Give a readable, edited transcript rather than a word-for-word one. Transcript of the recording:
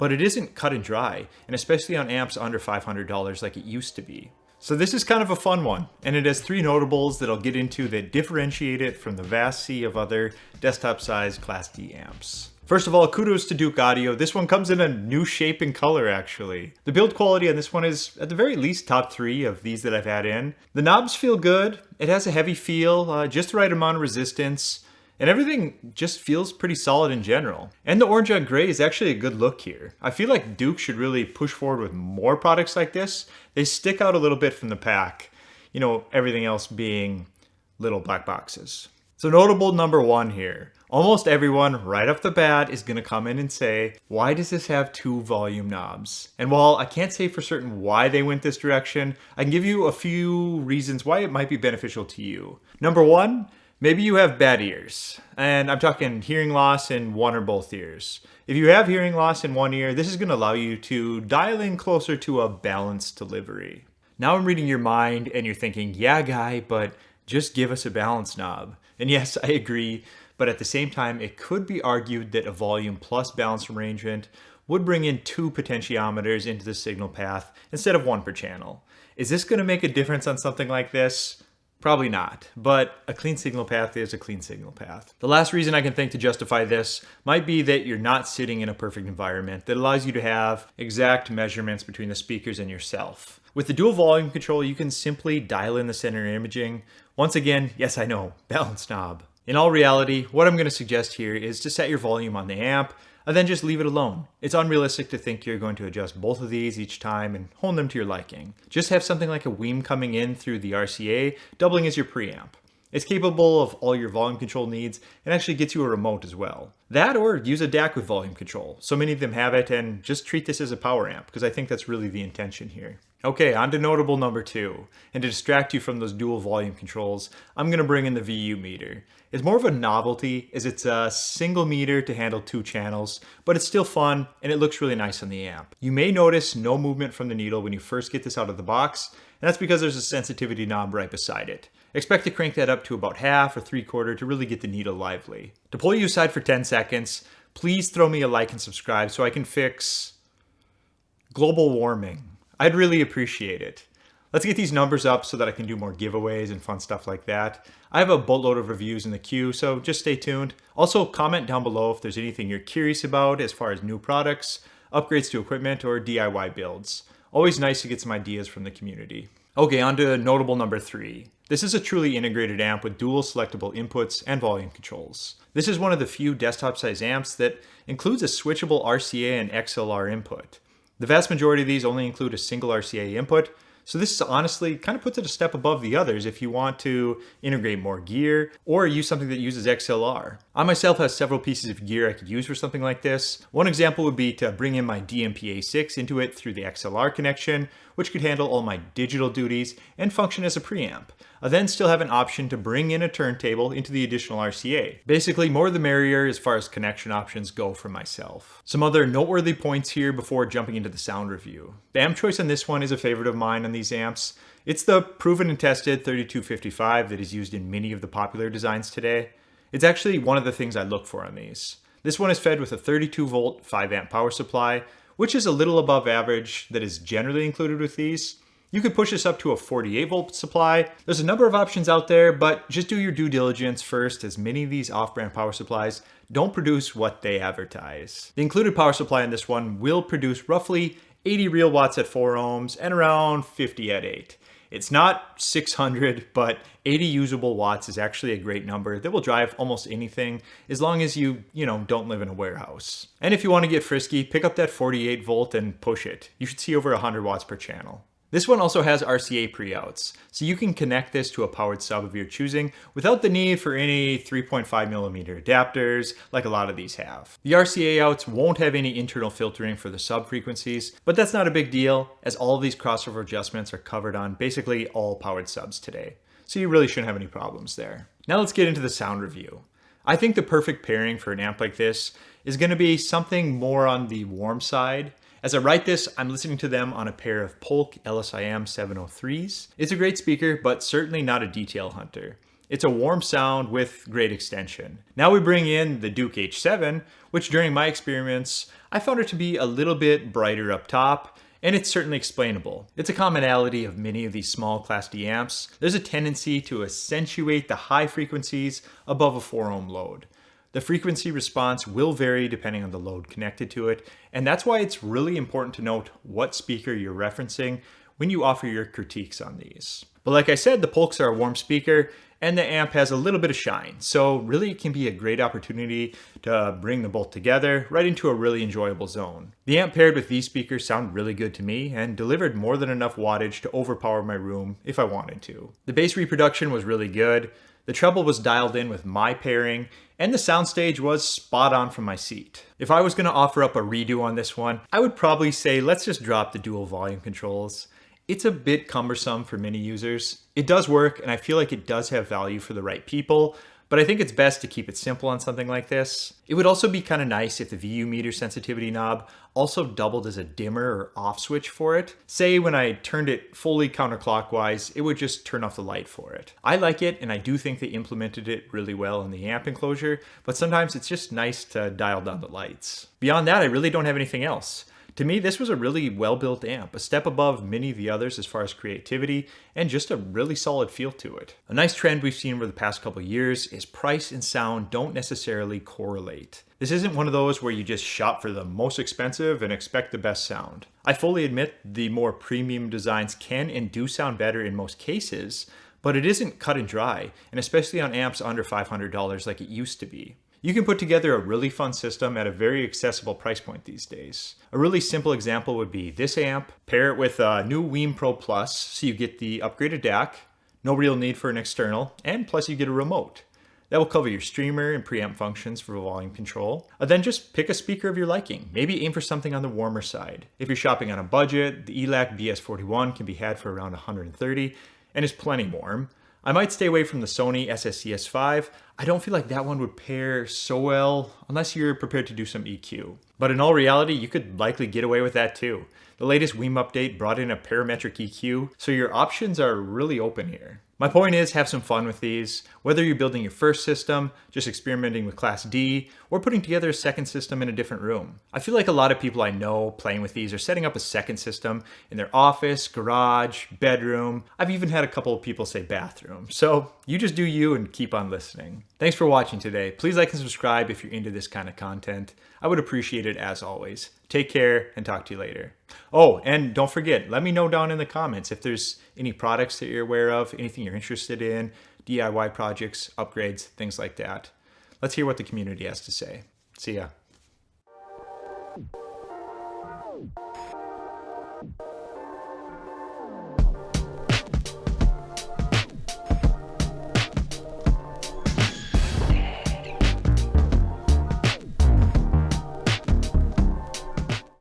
but it isn't cut and dry, and especially on amps under $500 like it used to be. So this is kind of a fun one, and it has 3 notables that I'll get into that differentiate it from the vast sea of other desktop-sized Class D amps. First of all, kudos to Douk Audio. This one comes in a new shape and color, actually. The build quality on this one is, at the very least, top 3 of these that I've had in. The knobs feel good. It has a heavy feel, just the right amount of resistance, and everything just feels pretty solid in general. And the orange on gray is actually a good look here. I feel like Douk should really push forward with more products like this. They stick out a little bit from the pack, you know, everything else being little black boxes. So notable number 1 here. Almost everyone right off the bat is gonna come in and say, why does this have 2 volume knobs? And while I can't say for certain why they went this direction, I can give you a few reasons why it might be beneficial to you. Number 1, maybe you have bad ears, and I'm talking hearing loss in one or both ears. If you have hearing loss in one ear, this is going to allow you to dial in closer to a balanced delivery. Now I'm reading your mind and you're thinking, yeah guy, but just give us a balance knob. And yes, I agree, but at the same time, it could be argued that a volume plus balance arrangement would bring in 2 potentiometers into the signal path instead of 1 per channel. Is this going to make a difference on something like this? Probably not, but a clean signal path is a clean signal path. The last reason I can think to justify this might be that you're not sitting in a perfect environment that allows you to have exact measurements between the speakers and yourself. With the dual volume control, you can simply dial in the center imaging. Once again, yes, I know, balance knob. In all reality, what I'm going to suggest here is to set your volume on the amp and then just leave it alone. It's unrealistic to think you're going to adjust both of these each time and hone them to your liking. Just have something like a Weem coming in through the RCA, doubling as your preamp. It's capable of all your volume control needs and actually gets you a remote as well. That or use a DAC with volume control. So many of them have it, and just treat this as a power amp because I think that's really the intention here. Okay, on to notable number 2. And to distract you from those dual volume controls, I'm going to bring in the VU meter. It's more of a novelty as it's a single meter to handle 2 channels, but it's still fun and it looks really nice on the amp. You may notice no movement from the needle when you first get this out of the box, and that's because there's a sensitivity knob right beside it. Expect to crank that up to about 1/2 or 3/4 to really get the needle lively. To pull you aside for 10 seconds, please throw me a like and subscribe so I can fix global warming. I'd really appreciate it. Let's get these numbers up so that I can do more giveaways and fun stuff like that. I have a boatload of reviews in the queue, so just stay tuned. Also, comment down below if there's anything you're curious about as far as new products, upgrades to equipment, or DIY builds. Always nice to get some ideas from the community. Okay, on to notable number 3. This is a truly integrated amp with dual selectable inputs and volume controls. This is one of the few desktop-sized amps that includes a switchable RCA and XLR input. The vast majority of these only include a single RCA input, so this honestly kind of puts it a step above the others if you want to integrate more gear or use something that uses XLR. I myself have several pieces of gear I could use for something like this. One example would be to bring in my DMPA6 into it through the XLR connection, which could handle all my digital duties and function as a preamp. I then still have an option to bring in a turntable into the additional RCA. Basically, more the merrier as far as connection options go for myself. Some other noteworthy points here before jumping into the sound review. The amp choice on this one is a favorite of mine on these amps. It's the proven and tested 3255 that is used in many of the popular designs today. It's actually one of the things I look for on these. This one is fed with a 32 volt 5 amp power supply, which is a little above average that is generally included with these. You could push this up to a 48 volt supply. There's a number of options out there, but just do your due diligence first, as many of these off-brand power supplies don't produce what they advertise. The included power supply in this one will produce roughly 80 real watts at 4 ohms and around 50 at 8. It's not 600, but 80 usable watts is actually a great number that will drive almost anything as long as you don't live in a warehouse. And if you want to get frisky, pick up that 48 volt and push it. You should see over 100 watts per channel. This one also has RCA preouts, so you can connect this to a powered sub of your choosing without the need for any 3.5mm adapters like a lot of these have. The RCA outs won't have any internal filtering for the sub frequencies, but that's not a big deal as all of these crossover adjustments are covered on basically all powered subs today. So you really shouldn't have any problems there. Now let's get into the sound review. I think the perfect pairing for an amp like this is going to be something more on the warm side. As I write this, I'm listening to them on a pair of Polk LSIM 703s. It's a great speaker, but certainly not a detail hunter. It's a warm sound with great extension. Now we bring in the Douk H7, which during my experiments, I found it to be a little bit brighter up top, and it's certainly explainable. It's a commonality of many of these small Class D amps. There's a tendency to accentuate the high frequencies above a 4 ohm load. The frequency response will vary depending on the load connected to it, and that's why it's really important to note what speaker you're referencing when you offer your critiques on these. But like I said, the Polks are a warm speaker, and the amp has a little bit of shine, so really it can be a great opportunity to bring them both together right into a really enjoyable zone. The amp paired with these speakers sound really good to me and delivered more than enough wattage to overpower my room if I wanted to. The bass reproduction was really good, the treble was dialed in with my pairing, and the soundstage was spot on from my seat. If I was going to offer up a redo on this one, I would probably say let's just drop the dual volume controls. It's a bit cumbersome for many users. It does work, and I feel like it does have value for the right people, but I think it's best to keep it simple on something like this. It would also be kind of nice if the VU meter sensitivity knob also doubled as a dimmer or off switch for it. Say when I turned it fully counterclockwise, it would just turn off the light for it. I like it, and I do think they implemented it really well in the amp enclosure, but sometimes it's just nice to dial down the lights. Beyond that, I really don't have anything else. To me, this was a really well-built amp, a step above many of the others as far as creativity, and just a really solid feel to it. A nice trend we've seen over the past couple years is price and sound don't necessarily correlate. This isn't one of those where you just shop for the most expensive and expect the best sound. I fully admit the more premium designs can and do sound better in most cases, but it isn't cut and dry, and especially on amps under $500 like it used to be. You can put together a really fun system at a very accessible price point these days. A really simple example would be this amp, pair it with a new Weem Pro Plus, so you get the upgraded DAC, no real need for an external, and plus you get a remote. That will cover your streamer and preamp functions for volume control. Then just pick a speaker of your liking. Maybe aim for something on the warmer side. If you're shopping on a budget, the ELAC BS41 can be had for around $130 and is plenty warm. I might stay away from the Sony SSCS5. I don't feel like that one would pair so well unless you're prepared to do some EQ. But in all reality, you could likely get away with that too. The latest Weem update brought in a parametric EQ, so your options are really open here. My point is, have some fun with these, whether you're building your first system, just experimenting with Class D, or putting together a second system in a different room. I feel like a lot of people I know playing with these are setting up a second system in their office, garage, bedroom. I've even had a couple of people say bathroom. So you just do you and keep on listening. Thanks for watching today. Please like and subscribe if you're into this kind of content. I would appreciate it as always. Take care and talk to you later. Oh, and don't forget, let me know down in the comments if there's any products that you're aware of, anything you're interested in, DIY projects, upgrades, things like that. Let's hear what the community has to say. See ya.